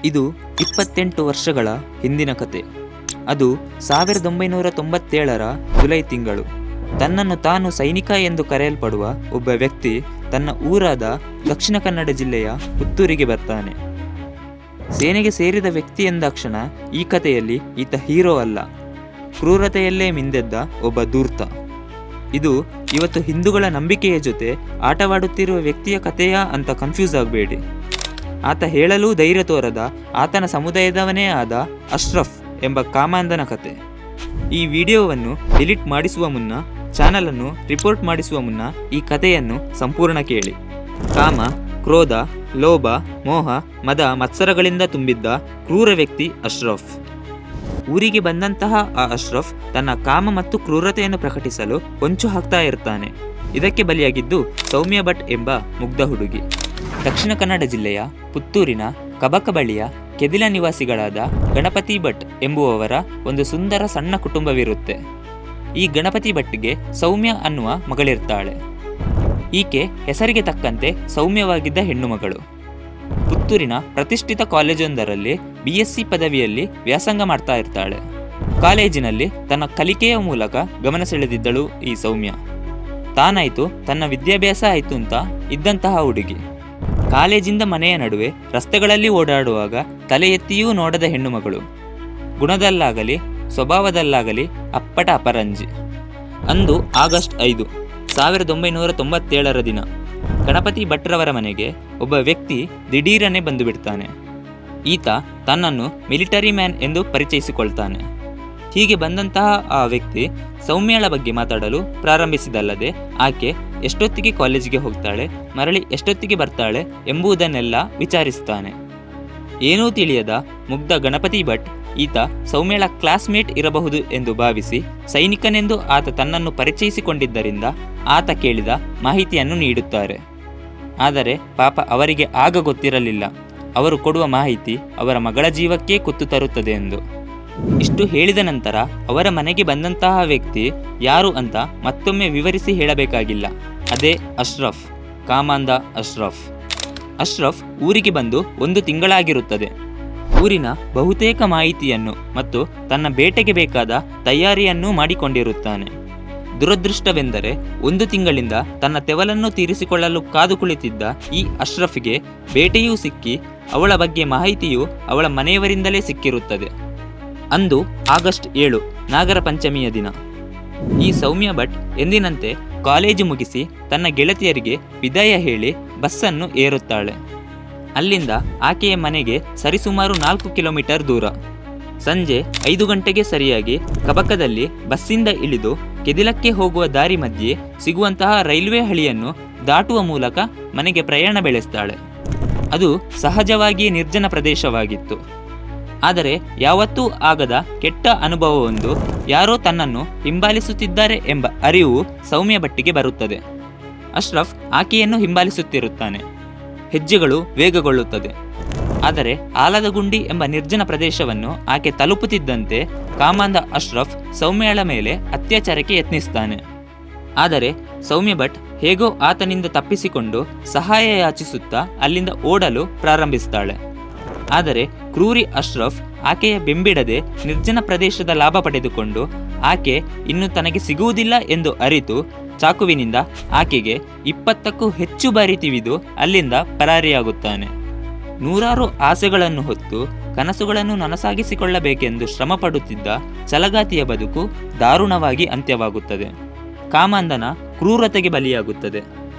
ಇದು 28 ವರ್ಷಗಳ ಹಿಂದಿನ ಕತೆ. ಅದು 1997ರ ಜುಲೈ ತಿಂಗಳು. ತನ್ನನ್ನು ತಾನು ಸೈನಿಕ ಎಂದು ಕರೆಯಲ್ಪಡುವ ಒಬ್ಬ ವ್ಯಕ್ತಿ ತನ್ನ ಊರಾದ ದಕ್ಷಿಣ ಕನ್ನಡ ಜಿಲ್ಲೆಯ ಪುತ್ತೂರಿಗೆ ಬರ್ತಾನೆ. ಸೇನೆಗೆ ಸೇರಿದ ವ್ಯಕ್ತಿ ಎಂದಾಕ್ಷಣ ಈ ಕಥೆಯಲ್ಲಿ ಈತ ಹೀರೋ ಅಲ್ಲ, ಕ್ರೂರತೆಯಲ್ಲೇ ಮಿಂದೆದ್ದ ಒಬ್ಬ ಧೂರ್ತ. ಇದು ಇವತ್ತು ಹಿಂದೂಗಳ ನಂಬಿಕೆಯ ಜೊತೆ ಆಟವಾಡುತ್ತಿರುವ ವ್ಯಕ್ತಿಯ ಕಥೆಯಾ ಅಂತ ಕನ್ಫ್ಯೂಸ್ ಆಗಬೇಡಿ. ಆತ ಹೇಳಲು ಧೈರ್ಯ ತೋರದ ಆತನ ಸಮುದಾಯದವನೇ ಆದ ಅಶ್ರಫ್ ಎಂಬ ಕಾಮಾಂಧನ ಕತೆ. ಈ ವಿಡಿಯೋವನ್ನು ಡಿಲೀಟ್ ಮಾಡಿಸುವ ಮುನ್ನ, ಚಾನಲನ್ನು ರಿಪೋರ್ಟ್ ಮಾಡಿಸುವ ಮುನ್ನ ಈ ಕಥೆಯನ್ನು ಸಂಪೂರ್ಣ ಕೇಳಿ. ಕಾಮ, ಕ್ರೋಧ, ಲೋಭ, ಮೋಹ, ಮದ, ಮತ್ಸರಗಳಿಂದ ತುಂಬಿದ್ದ ಕ್ರೂರ ವ್ಯಕ್ತಿ ಅಶ್ರಫ್. ಊರಿಗೆ ಬಂದಂತಹ ಆ ಅಶ್ರಫ್ ತನ್ನ ಕಾಮ ಮತ್ತು ಕ್ರೂರತೆಯನ್ನು ಪ್ರಕಟಿಸಲು ಹೊಂಚು ಹಾಕ್ತಾ ಇರ್ತಾನೆ. ಇದಕ್ಕೆ ಬಲಿಯಾಗಿದ್ದು ಸೌಮ್ಯ ಭಟ್ ಎಂಬ ಮುಗ್ಧ ಹುಡುಗಿ. ದಕ್ಷಿಣ ಕನ್ನಡ ಜಿಲ್ಲೆಯ ಪುತ್ತೂರಿನ ಕಬಕ ಬಳಿಯ ಕೆದಿಲ ನಿವಾಸಿಗಳಾದ ಗಣಪತಿ ಭಟ್ ಎಂಬುವವರ ಒಂದು ಸುಂದರ ಸಣ್ಣ ಕುಟುಂಬವಿರುತ್ತೆ. ಈ ಗಣಪತಿ ಭಟ್ಗೆ ಸೌಮ್ಯ ಅನ್ನುವ ಮಗಳಿರ್ತಾಳೆ. ಈಕೆ ಹೆಸರಿಗೆ ತಕ್ಕಂತೆ ಸೌಮ್ಯವಾಗಿದ್ದ ಹೆಣ್ಣು ಮಗಳು. ಪುತ್ತೂರಿನ ಪ್ರತಿಷ್ಠಿತ ಕಾಲೇಜೊಂದರಲ್ಲಿ BSc ಪದವಿಯಲ್ಲಿ ವ್ಯಾಸಂಗ ಮಾಡ್ತಾ ಇರ್ತಾಳೆ. ಕಾಲೇಜಿನಲ್ಲಿ ತನ್ನ ಕಲಿಕೆಯ ಮೂಲಕ ಗಮನ ಸೆಳೆದಿದ್ದಳು ಈ ಸೌಮ್ಯ. ತಾನಾಯ್ತು, ತನ್ನ ವಿದ್ಯಾಭ್ಯಾಸ ಆಯ್ತು ಅಂತ ಇದ್ದಂತಹ ಹುಡುಗಿ. ಕಾಲೇಜಿಂದ ಮನೆಯ ನಡುವೆ ರಸ್ತೆಗಳಲ್ಲಿ ಓಡಾಡುವಾಗ ತಲೆ ಎತ್ತಿಯೂ ನೋಡದ ಹೆಣ್ಣು ಮಗಳು. ಗುಣದಲ್ಲಾಗಲಿ ಸ್ವಭಾವದಲ್ಲಾಗಲಿ ಅಪ್ಪಟ ಅಪರಂಜಿ. ಅಂದು ಆಗಸ್ಟ್ 5, 1997ರ ದಿನ ಗಣಪತಿ ಭಟ್ರವರ ಮನೆಗೆ ಒಬ್ಬ ವ್ಯಕ್ತಿ ದಿಢೀರನೆ ಬಂದು ಬಿಡ್ತಾನೆ. ಈತ ತನ್ನನ್ನು ಮಿಲಿಟರಿ ಮ್ಯಾನ್ ಎಂದು ಪರಿಚಯಿಸಿಕೊಳ್ತಾನೆ. ಹೀಗೆ ಬಂದಂತಹ ಆ ವ್ಯಕ್ತಿ ಸೌಮ್ಯಳ ಬಗ್ಗೆ ಮಾತಾಡಲು ಪ್ರಾರಂಭಿಸಿದಲ್ಲದೆ ಆಕೆ ಎಷ್ಟೊತ್ತಿಗೆ ಕಾಲೇಜಿಗೆ ಹೋಗ್ತಾಳೆ, ಮರಳಿ ಎಷ್ಟೊತ್ತಿಗೆ ಬರ್ತಾಳೆ ಎಂಬುದನ್ನೆಲ್ಲ ವಿಚಾರಿಸ್ತಾನೆ. ಏನೂ ತಿಳಿಯದ ಮುಗ್ಧ ಗಣಪತಿ ಭಟ್ ಈತ ಸೌಮ್ಯಳ ಕ್ಲಾಸ್ಮೇಟ್ ಇರಬಹುದು ಎಂದು ಭಾವಿಸಿ ಸೈನಿಕನೆಂದು ಆತ ತನ್ನನ್ನು ಪರಿಚಯಿಸಿಕೊಂಡಿದ್ದರಿಂದ ಆತ ಕೇಳಿದ ಮಾಹಿತಿಯನ್ನು ನೀಡುತ್ತಾರೆ. ಆದರೆ ಪಾಪ ಅವರಿಗೆ ಆಗ ಗೊತ್ತಿರಲಿಲ್ಲ ಅವರು ಕೊಡುವ ಮಾಹಿತಿ ಅವರ ಮಗಳ ಜೀವಕ್ಕೆ ಕುತ್ತು ತರುತ್ತದೆ ಎಂದು. ಇಷ್ಟು ಹೇಳಿದ ನಂತರ ಅವರ ಮನೆಗೆ ಬಂದಂತಹ ವ್ಯಕ್ತಿ ಯಾರು ಅಂತ ಮತ್ತೊಮ್ಮೆ ವಿವರಿಸಿ ಹೇಳಬೇಕಾಗಿಲ್ಲ. ಅದೇ ಅಶ್ರಫ್, ಕಾಮಾಂಧ ಅಶ್ರಫ್. ಅಶ್ರಫ್ ಊರಿಗೆ ಬಂದು 1 ತಿಂಗಳಾಗಿರುತ್ತದೆ. ಊರಿನ ಬಹುತೇಕ ಮಾಹಿತಿಯನ್ನು ಮತ್ತು ತನ್ನ ಬೇಟೆಗೆ ಬೇಕಾದ ತಯಾರಿಯನ್ನೂ ಮಾಡಿಕೊಂಡಿರುತ್ತಾನೆ. ದುರದೃಷ್ಟವೆಂದರೆ 1 ತಿಂಗಳಿಂದ ತನ್ನ ತೆವಲನ್ನು ತೀರಿಸಿಕೊಳ್ಳಲು ಕಾದು ಕುಳಿತಿದ್ದ ಈ ಅಶ್ರಫ್ಗೆ ಬೇಟೆಯೂ ಸಿಕ್ಕಿ ಅವಳ ಬಗ್ಗೆ ಮಾಹಿತಿಯು ಅವಳ ಮನೆಯವರಿಂದಲೇ ಸಿಕ್ಕಿರುತ್ತದೆ. ಅಂದು ಆಗಸ್ಟ್ 7, ನಾಗರ ಪಂಚಮಿಯ ದಿನ. ಈ ಸೌಮ್ಯ ಭಟ್ ಎಂದಿನಂತೆ ಕಾಲೇಜು ಮುಗಿಸಿ ತನ್ನ ಗೆಳತಿಯರಿಗೆ ವಿದಾಯ ಹೇಳಿ ಬಸ್ಸನ್ನು ಏರುತ್ತಾಳೆ. ಅಲ್ಲಿಂದ ಆಕೆಯ ಮನೆಗೆ ಸರಿಸುಮಾರು 4 ಕಿಲೋಮೀಟರ್ ದೂರ. ಸಂಜೆ 5 ಗಂಟೆಗೆ ಸರಿಯಾಗಿ ಕಬಕದಲ್ಲಿ ಬಸ್ಸಿಂದ ಇಳಿದು ಕೆದಿಲಕ್ಕೆ ಹೋಗುವ ದಾರಿ ಮಧ್ಯೆ ಸಿಗುವಂತಹ ರೈಲ್ವೆ ಹಳಿಯನ್ನು ದಾಟುವ ಮೂಲಕ ಮನೆಗೆ ಪ್ರಯಾಣ ಬೆಳೆಸ್ತಾಳೆ. ಅದು ಸಹಜವಾಗಿ ನಿರ್ಜನ ಪ್ರದೇಶವಾಗಿತ್ತು. ಆದರೆ ಯಾವತ್ತೂ ಆಗದ ಕೆಟ್ಟ ಅನುಭವವೊಂದು, ಯಾರೋ ತನ್ನನ್ನು ಹಿಂಬಾಲಿಸುತ್ತಿದ್ದಾರೆ ಎಂಬ ಅರಿವು ಸೌಮ್ಯ ಭಟ್ಟಿಗೆ ಬರುತ್ತದೆ. ಅಶ್ರಫ್ ಆಕೆಯನ್ನು ಹಿಂಬಾಲಿಸುತ್ತಿರುತ್ತಾನೆ. ಹೆಜ್ಜೆಗಳು ವೇಗಗೊಳ್ಳುತ್ತದೆ. ಆದರೆ ಆಲದಗುಂಡಿ ಎಂಬ ನಿರ್ಜನ ಪ್ರದೇಶವನ್ನು ಆಕೆ ತಲುಪುತ್ತಿದ್ದಂತೆ ಕಾಮಾಂಧ ಅಶ್ರಫ್ ಸೌಮ್ಯಳ ಮೇಲೆ ಅತ್ಯಾಚಾರಕ್ಕೆ ಯತ್ನಿಸ್ತಾನೆ. ಆದರೆ ಸೌಮ್ಯ ಭಟ್ ಹೇಗೋ ಆತನಿಂದ ತಪ್ಪಿಸಿಕೊಂಡು ಸಹಾಯ ಯಾಚಿಸುತ್ತಾ ಅಲ್ಲಿಂದ ಓಡಲು ಪ್ರಾರಂಭಿಸ್ತಾಳೆ. ಆದರೆ ಕ್ರೂರಿ ಅಶ್ರಫ್ ಆಕೆಯ ಬೆಂಬಿಡದೆ ನಿರ್ಜನ ಪ್ರದೇಶದ ಲಾಭ ಪಡೆದುಕೊಂಡು ಆಕೆ ಇನ್ನು ತನಗೆ ಸಿಗುವುದಿಲ್ಲ ಎಂದು ಅರಿತು ಚಾಕುವಿನಿಂದ ಆಕೆಗೆ 20ಕ್ಕೂ ಹೆಚ್ಚು ಬಾರಿ ತಿವಿದು ಅಲ್ಲಿಂದ ಪರಾರಿಯಾಗುತ್ತಾನೆ. ನೂರಾರು ಆಸೆಗಳನ್ನು ಹೊತ್ತು ಕನಸುಗಳನ್ನು ನನಸಾಗಿಸಿಕೊಳ್ಳಬೇಕೆಂದು ಶ್ರಮ ಪಡುತ್ತಿದ್ದ ಛಲಗಾತಿಯ ಬದುಕು ದಾರುಣವಾಗಿ ಅಂತ್ಯವಾಗುತ್ತದೆ. ಕಾಮಾಂಧನ ಕ್ರೂರತೆಗೆ ಬಲಿಯಾಗುತ್ತದೆ.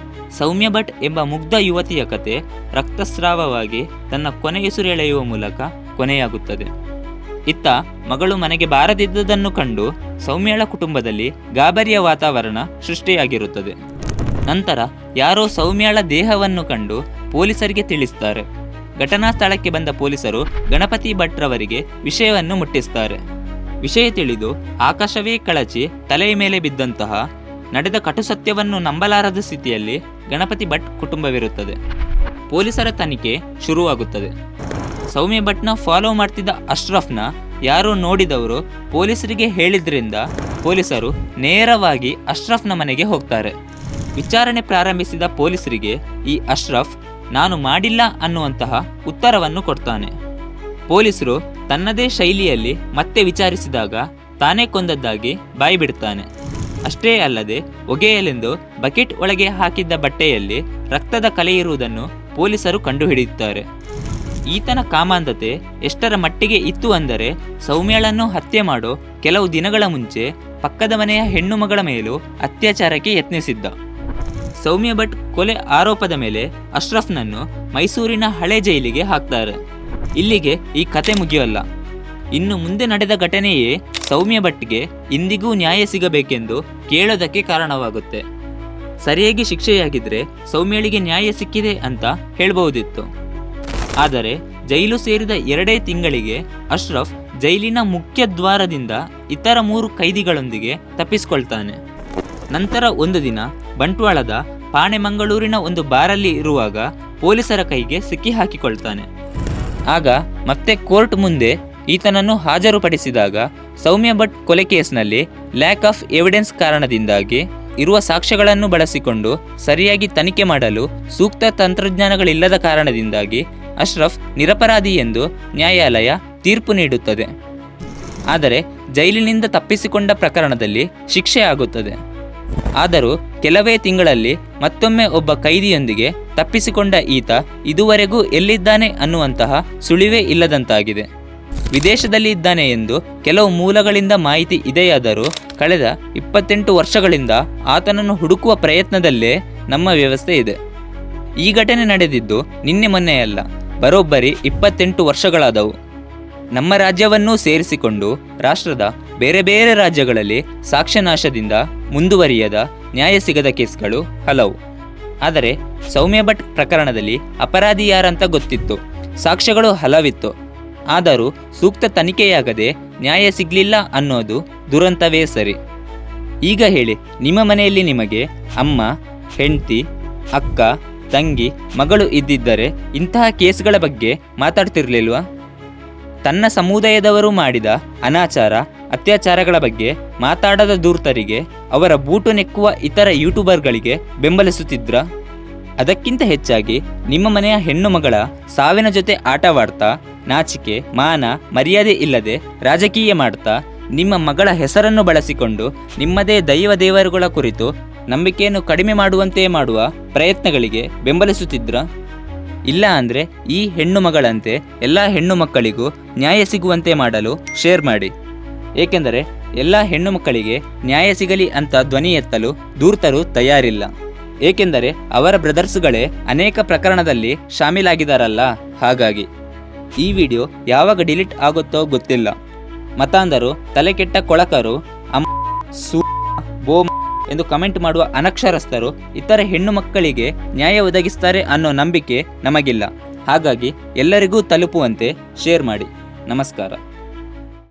ಸೌಮ್ಯ ಭಟ್ ಎಂಬ ಮುಗ್ಧ ಯುವತಿಯ ಕತೆ ರಕ್ತಸ್ರಾವವಾಗಿ ತನ್ನ ಕೊನೆಯುಸಿರೆಳೆಯುವ ಮೂಲಕ ಕೊನೆಯಾಗುತ್ತದೆ. ಇತ್ತ ಮಗಳು ಮನೆಗೆ ಬಾರದಿದ್ದುದನ್ನು ಕಂಡು ಸೌಮ್ಯಳ ಕುಟುಂಬದಲ್ಲಿ ಗಾಬರಿಯ ವಾತಾವರಣ ಸೃಷ್ಟಿಯಾಗಿರುತ್ತದೆ. ನಂತರ ಯಾರೋ ಸೌಮ್ಯಳ ದೇಹವನ್ನು ಕಂಡು ಪೊಲೀಸರಿಗೆ ತಿಳಿಸ್ತಾರೆ. ಘಟನಾ ಸ್ಥಳಕ್ಕೆ ಬಂದ ಪೊಲೀಸರು ಗಣಪತಿ ಭಟ್ರವರಿಗೆ ವಿಷಯವನ್ನು ಮುಟ್ಟಿಸ್ತಾರೆ. ವಿಷಯ ತಿಳಿದು ಆಕಾಶವೇ ಕಳಚಿ ತಲೆಯ ಮೇಲೆ ಬಿದ್ದಂತಹ, ನಡೆದ ಕಟು ಸತ್ಯವನ್ನು ನಂಬಲಾರದ ಸ್ಥಿತಿಯಲ್ಲಿ ಗಣಪತಿ ಭಟ್ ಕುಟುಂಬವಿರುತ್ತದೆ. ಪೊಲೀಸರ ತನಿಖೆ ಶುರುವಾಗುತ್ತದೆ. ಸೌಮ್ಯ ಭಟ್ನ ಫಾಲೋ ಮಾಡ್ತಿದ್ದ ಅಶ್ರಫ್ನ ಯಾರೋ ನೋಡಿದವರು ಪೊಲೀಸರಿಗೆ ಹೇಳಿದ್ರಿಂದ ಪೊಲೀಸರು ನೇರವಾಗಿ ಅಶ್ರಫ್ನ ಮನೆಗೆ ಹೋಗ್ತಾರೆ. ವಿಚಾರಣೆ ಪ್ರಾರಂಭಿಸಿದ ಪೊಲೀಸರಿಗೆ ಈ ಅಶ್ರಫ್ ನಾನು ಮಾಡಿಲ್ಲ ಅನ್ನುವಂತಹ ಉತ್ತರವನ್ನು ಕೊಡ್ತಾನೆ. ಪೊಲೀಸರು ತನ್ನದೇ ಶೈಲಿಯಲ್ಲಿ ಮತ್ತೆ ವಿಚಾರಿಸಿದಾಗ ತಾನೇ ಕೊಂದದ್ದಾಗಿ ಬಾಯಿ ಬಿಡ್ತಾನೆ. ಅಷ್ಟೇ ಅಲ್ಲದೆ ಹೊಗೆಯಲೆಂದು ಬಕೆಟ್ ಒಳಗೆ ಹಾಕಿದ್ದ ಬಟ್ಟೆಯಲ್ಲಿ ರಕ್ತದ ಕಲೆ ಇರುವುದನ್ನು ಪೊಲೀಸರು ಕಂಡುಹಿಡಿಯುತ್ತಾರೆ. ಈತನ ಕಾಮಾಂಧತೆ ಎಷ್ಟರ ಮಟ್ಟಿಗೆ ಇತ್ತು ಅಂದರೆ ಸೌಮ್ಯಳನ್ನು ಹತ್ಯೆ ಮಾಡೋ ಕೆಲವು ದಿನಗಳ ಮುಂಚೆ ಪಕ್ಕದ ಮನೆಯ ಹೆಣ್ಣು ಮಗಳ ಮೇಲೂ ಅತ್ಯಾಚಾರಕ್ಕೆ ಯತ್ನಿಸಿದ್ದ. ಸೌಮ್ಯ ಭಟ್ ಕೊಲೆ ಆರೋಪದ ಮೇಲೆ ಅಶ್ರಫ್ನನ್ನು ಮೈಸೂರಿನ ಹಳೆ ಜೈಲಿಗೆ ಹಾಕ್ತಾರೆ. ಇಲ್ಲಿಗೆ ಈ ಕತೆ ಮುಗಿಯೋಲ್ಲ. ಇನ್ನು ಮುಂದೆ ನಡೆದ ಘಟನೆಯೇ ಸೌಮ್ಯ ಭಟ್ಗೆ ಇಂದಿಗೂ ನ್ಯಾಯ ಸಿಗಬೇಕೆಂದು ಕೇಳೋದಕ್ಕೆ ಕಾರಣವಾಗುತ್ತೆ. ಸರಿಯಾಗಿ ಶಿಕ್ಷೆಯಾಗಿದ್ರೆ ಸೌಮ್ಯಳಿಗೆ ನ್ಯಾಯ ಸಿಕ್ಕಿದೆ ಅಂತ ಹೇಳ್ಬಹುದಿತ್ತು. ಆದರೆ ಜೈಲು ಸೇರಿದ 2 ತಿಂಗಳಿಗೆ ಅಶ್ರಫ್ ಜೈಲಿನ ಮುಖ್ಯ ದ್ವಾರದಿಂದ ಇತರ 3 ಕೈದಿಗಳೊಂದಿಗೆ ತಪ್ಪಿಸಿಕೊಳ್ತಾನೆ. ನಂತರ ಒಂದು ದಿನ ಬಂಟ್ವಾಳದ ಪಾಣೆಮಂಗಳೂರಿನ ಒಂದು ಬಾರಲ್ಲಿ ಇರುವಾಗ ಪೊಲೀಸರ ಕೈಗೆ ಸಿಕ್ಕಿ ಹಾಕಿಕೊಳ್ತಾನೆ. ಆಗ ಮತ್ತೆ ಕೋರ್ಟ್ ಮುಂದೆ ಈತನನ್ನು ಹಾಜರುಪಡಿಸಿದಾಗ ಸೌಮ್ಯ ಭಟ್ ಕೊಲೆ ಕೇಸ್ನಲ್ಲಿ ಲ್ಯಾಕ್ ಆಫ್ ಎವಿಡೆನ್ಸ್ ಕಾರಣದಿಂದಾಗಿ ಇರುವ ಸಾಕ್ಷ್ಯಗಳನ್ನು ಬಳಸಿಕೊಂಡು ಸರಿಯಾಗಿ ತನಿಖೆ ಮಾಡಲು ಸೂಕ್ತ ತಂತ್ರಜ್ಞಾನಗಳಿಲ್ಲದ ಕಾರಣದಿಂದಾಗಿ ಅಶ್ರಫ್ ನಿರಪರಾಧಿ ಎಂದು ನ್ಯಾಯಾಲಯ ತೀರ್ಪು ನೀಡುತ್ತದೆ. ಆದರೆ ಜೈಲಿನಿಂದ ತಪ್ಪಿಸಿಕೊಂಡ ಪ್ರಕರಣದಲ್ಲಿ ಶಿಕ್ಷೆ ಆಗುತ್ತದೆ. ಆದರೂ ಕೆಲವೇ ತಿಂಗಳಲ್ಲಿ ಮತ್ತೊಮ್ಮೆ ಒಬ್ಬ ಕೈದಿಯೊಂದಿಗೆ ತಪ್ಪಿಸಿಕೊಂಡ ಈತ ಇದುವರೆಗೂ ಎಲ್ಲಿದ್ದಾನೆ ಅನ್ನುವಂತಹ ಸುಳಿವೇ ಇಲ್ಲದಂತಾಗಿದೆ. ವಿದೇಶದಲ್ಲಿ ಇದ್ದಾನೆ ಎಂದು ಕೆಲವು ಮೂಲಗಳಿಂದ ಮಾಹಿತಿ ಇದೆಯಾದರೂ ಕಳೆದ 28 ವರ್ಷಗಳಿಂದ ಆತನನ್ನು ಹುಡುಕುವ ಪ್ರಯತ್ನದಲ್ಲೇ ನಮ್ಮ ವ್ಯವಸ್ಥೆ ಇದೆ. ಈ ಘಟನೆ ನಡೆದಿದ್ದು ನಿನ್ನೆ ಮೊನ್ನೆಯಲ್ಲ, ಬರೋಬ್ಬರಿ 28 ವರ್ಷಗಳಾದವು. ನಮ್ಮ ರಾಜ್ಯವನ್ನೂ ಸೇರಿಸಿಕೊಂಡು ರಾಷ್ಟ್ರದ ಬೇರೆ ಬೇರೆ ರಾಜ್ಯಗಳಲ್ಲಿ ಸಾಕ್ಷ್ಯನಾಶದಿಂದ ಮುಂದುವರಿಯದ ನ್ಯಾಯ ಸಿಗದ ಕೇಸ್ಗಳು ಹಲವು. ಆದರೆ ಸೌಮ್ಯ ಭಟ್ ಪ್ರಕರಣದಲ್ಲಿ ಅಪರಾಧಿ ಯಾರಂತ ಗೊತ್ತಿತ್ತು, ಸಾಕ್ಷ್ಯಗಳು ಹಲವಿತ್ತು. ಆದರೂ ಸೂಕ್ತ ತನಿಖೆಯಾಗದೆ ನ್ಯಾಯ ಸಿಗಲಿಲ್ಲ ಅನ್ನೋದು ದುರಂತವೇ ಸರಿ. ಈಗ ಹೇಳಿ, ನಿಮ್ಮ ಮನೆಯಲ್ಲಿ ನಿಮಗೆ ಅಮ್ಮ, ಹೆಂಡತಿ, ಅಕ್ಕ, ತಂಗಿ, ಮಗಳು ಇದ್ದಿದ್ದರೆ ಇಂತಹ ಕೇಸ್ಗಳ ಬಗ್ಗೆ ಮಾತಾಡ್ತಿರ್ಲಿಲ್ವಾ? ತನ್ನ ಸಮುದಾಯದವರು ಮಾಡಿದ ಅನಾಚಾರ, ಅತ್ಯಾಚಾರಗಳ ಬಗ್ಗೆ ಮಾತಾಡದ ಧೂರ್ತರಿಗೆ ಅವರ ಬೂಟು ನೆಕ್ಕುವ ಇತರ ಯೂಟ್ಯೂಬರ್ಗಳಿಗೆ ಬೆಂಬಲಿಸುತ್ತಿದ್ರ? ಅದಕ್ಕಿಂತ ಹೆಚ್ಚಾಗಿ ನಿಮ್ಮ ಮನೆಯ ಹೆಣ್ಣು ಮಗಳ ಸಾವಿನ ಜೊತೆ ಆಟವಾಡ್ತಾ, ನಾಚಿಕೆ, ಮಾನ, ಮರ್ಯಾದೆ ಇಲ್ಲದೆ ರಾಜಕೀಯ ಮಾಡ್ತಾ, ನಿಮ್ಮ ಮಗಳ ಹೆಸರನ್ನು ಬಳಸಿಕೊಂಡು ನಿಮ್ಮದೇ ದೇವರುಗಳ ಕುರಿತು ನಂಬಿಕೆಯನ್ನು ಕಡಿಮೆ ಮಾಡುವಂತೆ ಮಾಡುವ ಪ್ರಯತ್ನಗಳಿಗೆ ಬೆಂಬಲಿಸುತ್ತಿದ್ರ? ಇಲ್ಲ ಅಂದರೆ ಈ ಹೆಣ್ಣು ಮಗಳಂತೆ ಎಲ್ಲ ಹೆಣ್ಣು ಮಕ್ಕಳಿಗೂ ನ್ಯಾಯ ಸಿಗುವಂತೆ ಮಾಡಲು ಶೇರ್ ಮಾಡಿ. ಏಕೆಂದರೆ ಎಲ್ಲ ಹೆಣ್ಣು ಮಕ್ಕಳಿಗೆ ನ್ಯಾಯ ಸಿಗಲಿ ಅಂತ ಧ್ವನಿ ಎತ್ತಲು ಧೂರ್ತರು ತಯಾರಿಲ್ಲ. ಏಕೆಂದರೆ ಅವರ ಬ್ರದರ್ಸ್ಗಳೇ ಅನೇಕ ಪ್ರಕರಣದಲ್ಲಿ ಶಾಮೀಲಾಗಿದ್ದಾರಲ್ಲ. ಹಾಗಾಗಿ ಈ ವಿಡಿಯೋ ಯಾವಾಗ ಡಿಲೀಟ್ ಆಗುತ್ತೋ ಗೊತ್ತಿಲ್ಲ. ಮತಾಂಧರು, ತಲೆಕೆಟ್ಟ ಕೊಳಕರು, ಎಂದು ಕಮೆಂಟ್ ಮಾಡುವ ಅನಕ್ಷರಸ್ಥರು ಇತರ ಹೆಣ್ಣು ಮಕ್ಕಳಿಗೆ ನ್ಯಾಯ ಒದಗಿಸ್ತಾರೆ ಅನ್ನೋ ನಂಬಿಕೆ ನಮಗಿಲ್ಲ. ಹಾಗಾಗಿ ಎಲ್ಲರಿಗೂ ತಲುಪುವಂತೆ ಶೇರ್ ಮಾಡಿ. ನಮಸ್ಕಾರ.